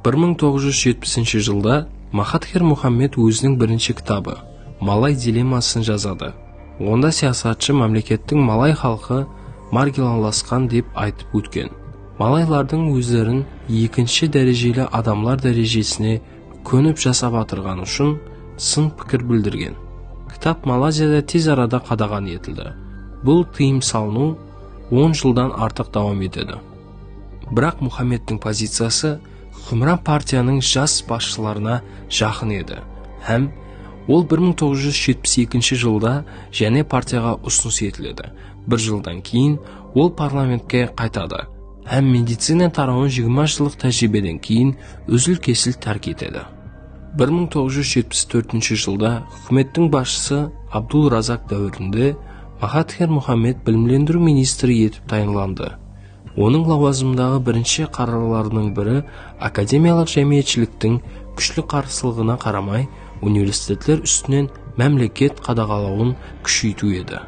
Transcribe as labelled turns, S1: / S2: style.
S1: 1970 жылда Махатхир Мухаммед өзінің бірінші кітабы «Малай дилеммасын» жазады. Онда саясатшы мемлекеттің малай халқы маргиналасқан деп айтып өткен. Малайлардың өздерін екінші дәрежелі адамлар дәрежесіне көніп жасап атырған үшін сын пікір білдірген. Кітап Малайзияда тез арада қадаған етілді. Бұл тыйым салыну 10 жылдан артық давам етеді. Бірақ Мухаммедтің позициясы Хумран партияның жас басшыларына жақын еді. Һәм ол 1972 жылда және партияға ұсыныс етіледі. Бір жылдан кейін ол парламентке қайтады. Һәм медицина тарауын 20 жылдық тәжірибеден кейін үзіл-кесіл тәрк етеді. 1974 жылда үкіметтің басшысы Абдул Разак дәуірінде Махатхир Мухаммед білімлендіру министрі етіп тағайындалды. Оның лауазымдағы бірінші қарарларының бірі академиялық жәмиетшіліктің күшлі қарсылығына қарамай университеттер үстінен мемлекет қадағалауын күшейту еді.